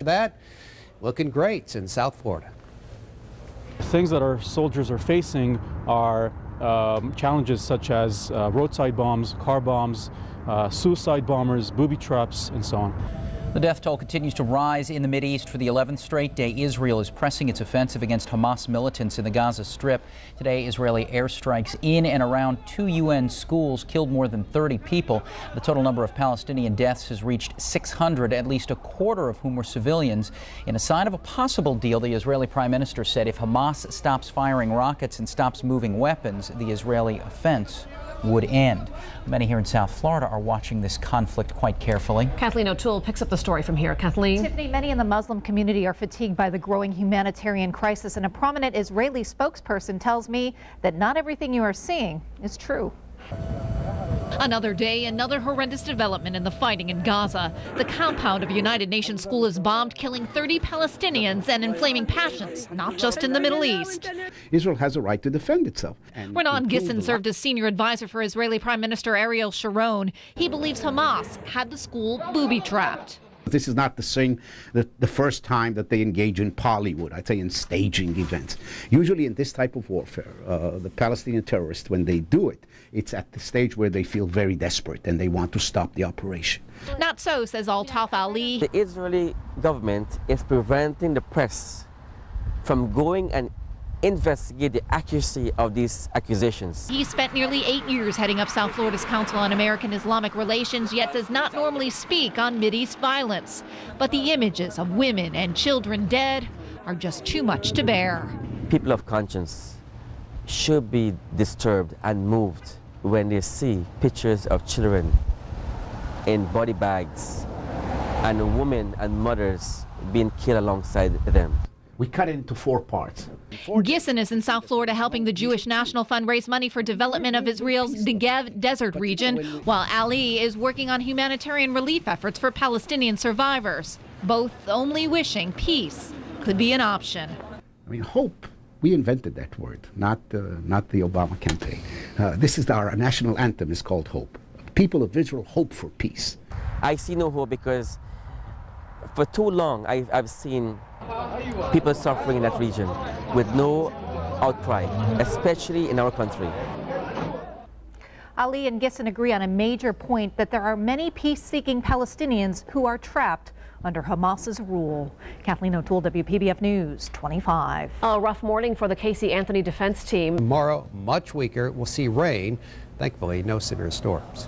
That looking great in South Florida. Things that our soldiers are facing are challenges such as roadside bombs, car bombs, suicide bombers, booby traps, and so on. The death toll continues to rise in the Mideast for the 11th straight day. Israel is pressing its offensive against Hamas militants in the Gaza Strip. Today, Israeli airstrikes in and around 2 UN schools killed more than 30 people. The total number of Palestinian deaths has reached 600, at least a quarter of whom were civilians. In a sign of a possible deal, the Israeli Prime Minister said if Hamas stops firing rockets and stops moving weapons, the Israeli offense would end. Many here in South Florida are watching this conflict quite carefully. Kathleen O'Toole picks up the story from here. Kathleen. Tiffany, many in the Muslim community are fatigued by the growing humanitarian crisis, and a prominent Israeli spokesperson tells me that not everything you are seeing is true. Another day, another horrendous development in the fighting in Gaza. The compound of a United Nations school is bombed, killing 30 Palestinians and inflaming passions, not just in the Middle East. Israel has a right to defend itself. Renan Gisson served as senior advisor for Israeli Prime Minister Ariel Sharon. He believes Hamas had the school booby-trapped. This is not the first time that they engage in Bollywood, I'd say in staging events. Usually in this type of warfare, the Palestinian terrorists, when they do it, it's at the stage where they feel very desperate and they want to stop the operation. Not so, says Altaf Ali. The Israeli government is preventing the press from going and investigate the accuracy of these accusations. He spent nearly 8 years heading up South Florida's Council on American Islamic Relations, yet does not normally speak on Mideast violence. But the images of women and children dead are just too much to bear. People of conscience should be disturbed and moved when they see pictures of children in body bags and women and mothers being killed alongside them. We cut it into 4 parts. Gisson is in South Florida helping the Jewish National Fund raise money for development of Israel's Negev desert region, while Ali is working on humanitarian relief efforts for Palestinian survivors, both only wishing peace could be an option. I mean, hope. We invented that word, not the Obama campaign. This is our national anthem is called Hope. People of Israel hope for peace. I see no hope because for too long I've seen people suffering in that region with no outcry, especially in our country. Ali and Gisson agree on a major point, that there are many peace-seeking Palestinians who are trapped under Hamas's rule. Kathleen O'Toole, WPBF News 25. A rough morning for the Casey Anthony defense team. Tomorrow, much weaker. We'll see rain. Thankfully, no severe storms.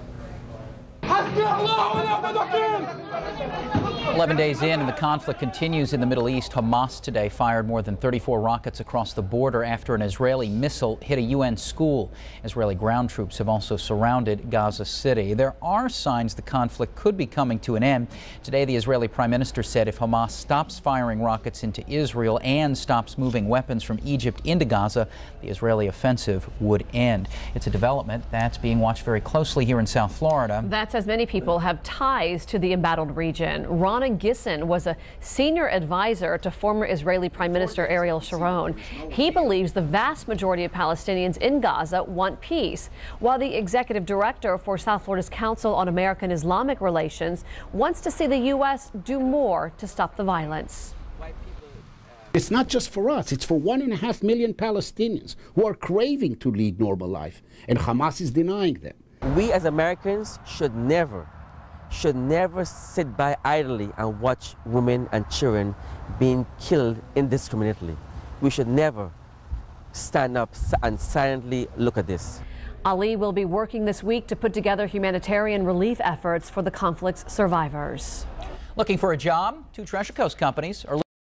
11 days in and the conflict continues in the Middle East. Hamas today fired more than 34 rockets across the border after an Israeli missile hit a UN school. Israeli ground troops have also surrounded Gaza City. There are signs the conflict could be coming to an end. Today, the Israeli Prime Minister said if Hamas stops firing rockets into Israel and stops moving weapons from Egypt into Gaza, the Israeli offensive would end. It's a development that's being watched very closely here in South Florida. That's as many people have ties to the embattled region. Renan Gisson was a senior advisor to former Israeli Prime Minister Ariel Sharon. He believes the vast majority of Palestinians in Gaza want peace, while the executive director for South Florida's Council on American Islamic Relations wants to see the U.S. do more to stop the violence. It's not just for us, it's for 1.5 million Palestinians who are craving to lead normal life, and Hamas is denying them. We as Americans should never sit by idly and watch women and children being killed indiscriminately. We should never stand up and silently look at this. Ali will be working this week to put together humanitarian relief efforts for the conflict's survivors. Looking for a job? 2 Treasure Coast companies are